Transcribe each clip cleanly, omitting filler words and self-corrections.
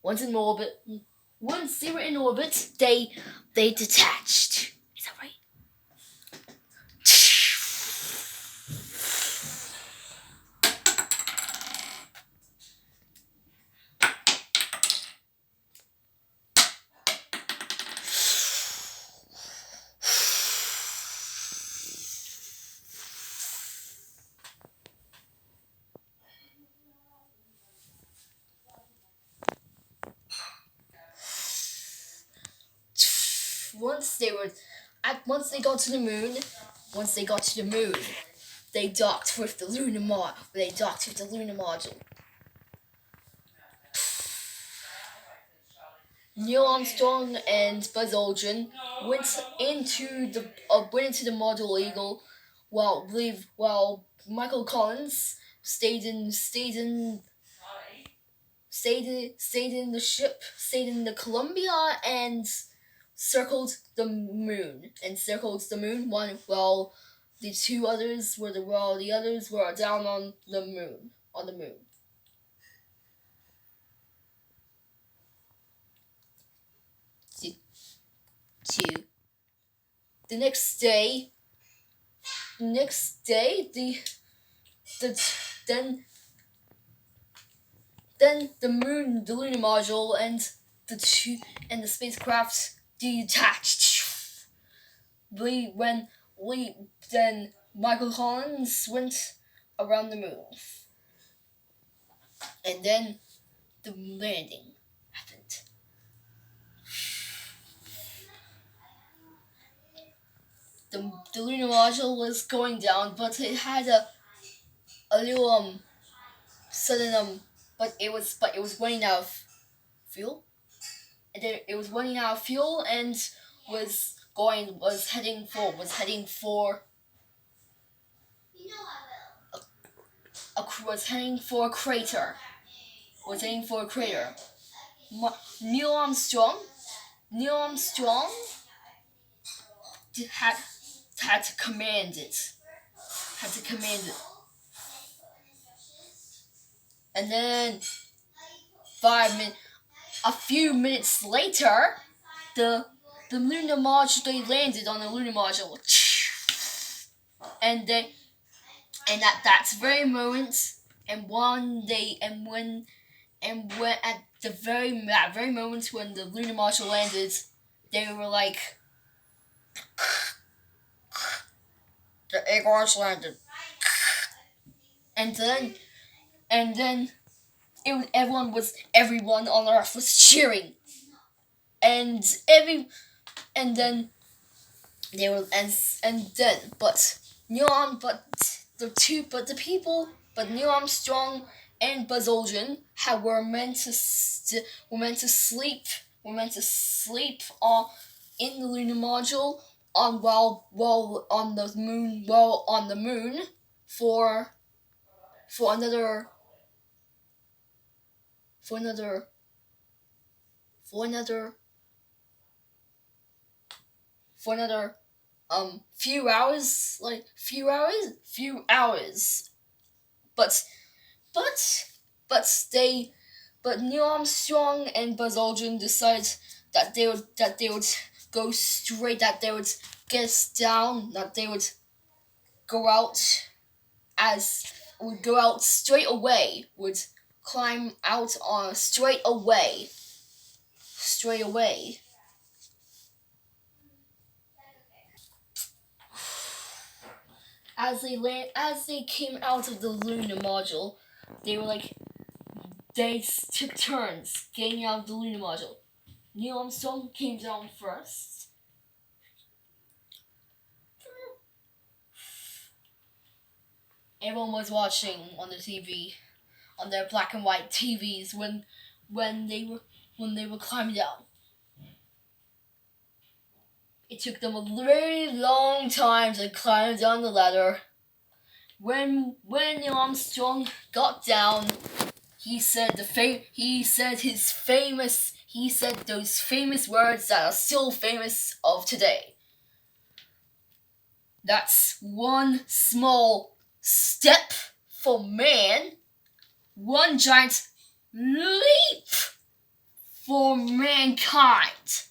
Once they were in orbit, they detached. Is that right? Once they got to the moon, they docked with the lunar module. Neil Armstrong and Buzz Aldrin went into the model Eagle, while Michael Collins stayed in the Columbia and circled the moon. While the others were down on the moon. Two. The next day, then the moon, the lunar module, and the spacecraft detached. Then Michael Collins went around the moon, and then the landing happened. The lunar module was going down, but it had a little sudden but it was running out of fuel. And then it was running out of fuel and was heading for a crater. Neil Armstrong had to command it. And then a few minutes later, the lunar module, they landed on the lunar module, and at that very moment, at that very moment when the lunar module landed, they were like, the Eagle has landed. And then everyone on Earth was cheering, and then they were and then but Neil Armstrong and Buzz Aldrin were meant to sleep in the lunar module while on the moon for another few hours. But Neil Armstrong and Buzz Aldrin decided that they would go straight, that they would get down, that they would go out straight away, would climb out on straight away. As they came out of the lunar module, they took turns getting out of the lunar module. Neil Armstrong came down first. Everyone was watching on the TV, on their black and white TVs when they were climbing down. It took them a very long time to climb down the ladder. When Neil Armstrong got down, he said those famous words that are still famous of today. That's one small step for man, one giant leap for mankind.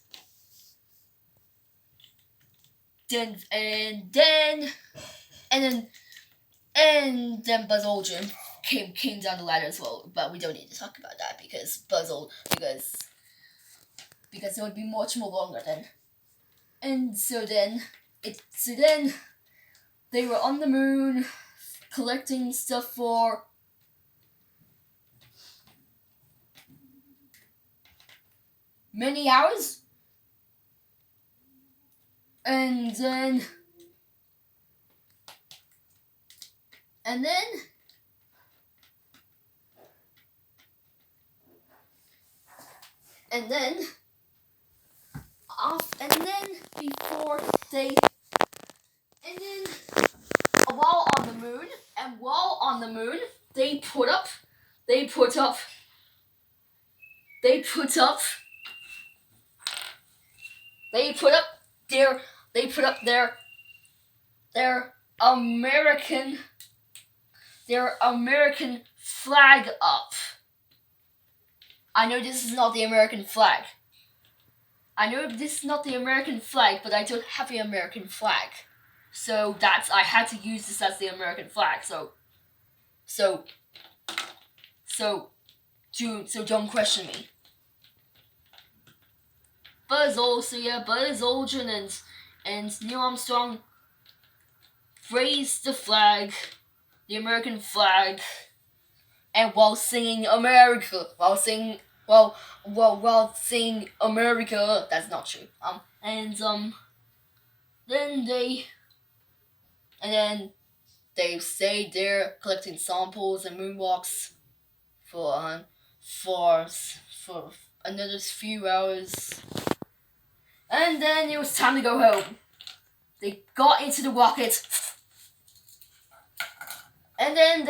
Then Buzz Aldrin came down the ladder as well. But we don't need to talk about that because because it would be much more longer then. And so then they were on the moon collecting stuff for many hours. And then while on the moon they put up their American flag up. I know this is not the American flag. But I don't have the American flag. So I had to use this as the American flag. So don't question me. Buzz Aldrin and Neil Armstrong raised the flag, the American flag, and while singing America, that's not true. Then they stayed there collecting samples and moonwalks for another few hours, and then it was time to go home. They got into the rocket, and then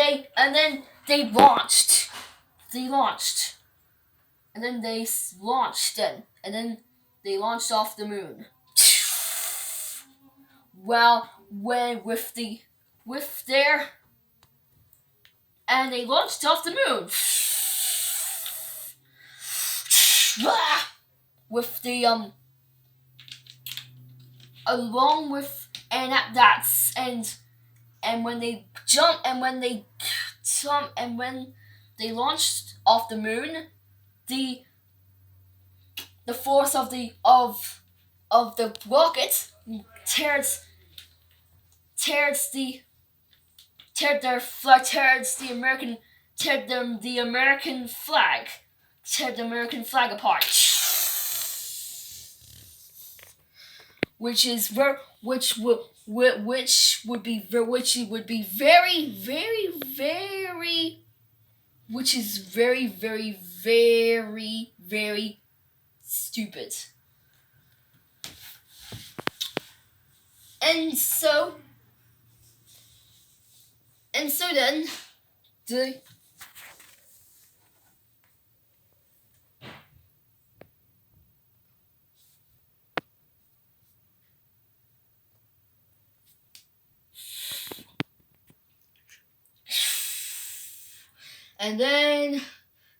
they launched. And then they launched off the moon. Well, and they launched off the moon. With the along with and at that and when they launched off the moon, the force of the rocket tears the American flag apart, which would be very stupid. And so then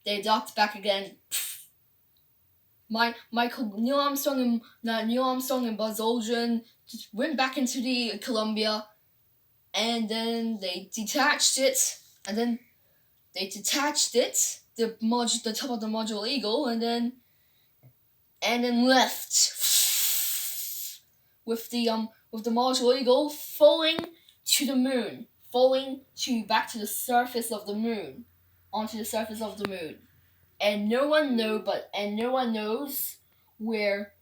they docked back again. Neil Armstrong and Buzz Aldrin just went back into the Columbia, and then they detached it, the top of the module Eagle, and then left with the module Eagle falling to the moon, back to the surface of the moon, onto the surface of the moon. And no one knows where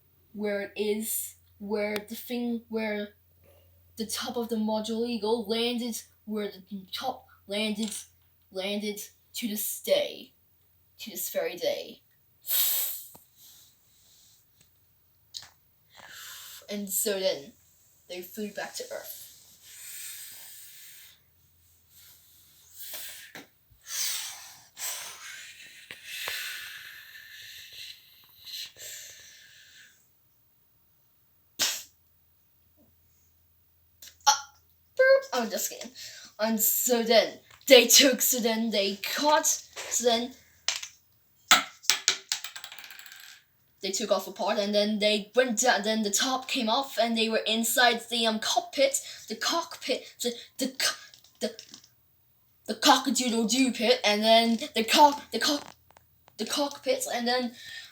the top of the module Eagle landed, where the top landed to this very day. And so then they flew back to Earth. I'm just kidding. And so then they caught. they took off apart, and then they went down. Then the top came off, and they were inside the cockpit. The cock-a-doodle-doo pit, and then the cockpit,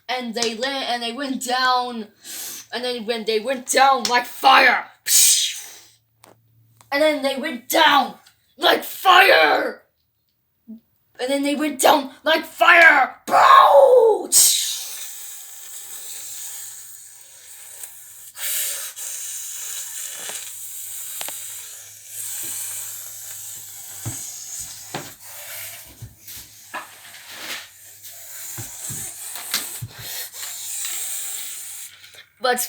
and they went down, and then when they went down like fire, and then they went down like fire, and then they went down like fire. Bow!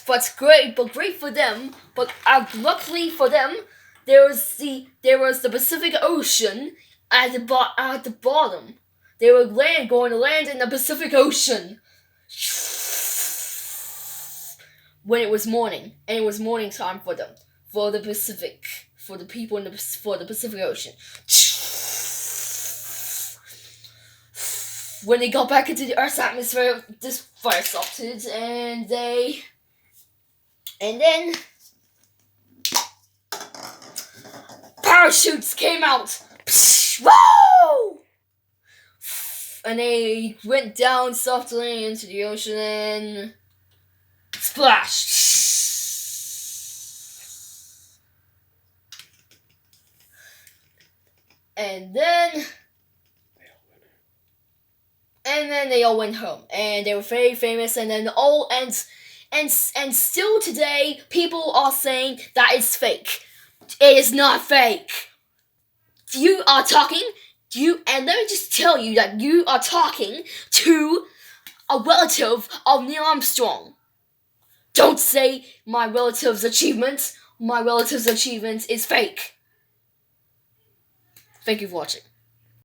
But great for them. But luckily for them, there was the Pacific Ocean at the bottom. They were going to land in the Pacific Ocean when it was morning, and it was morning time for them, for the people for the Pacific Ocean. When they got back into the Earth's atmosphere, this fire started, and then parachutes came out. Whoa! And they went down softly into the ocean and splashed. And then they all went home, and they were very famous. And then and still today, people are saying that it's fake. It is not fake. You are talking. And let me just tell you that you are talking to a relative of Neil Armstrong. Don't say my relative's achievement is fake. Thank you for watching.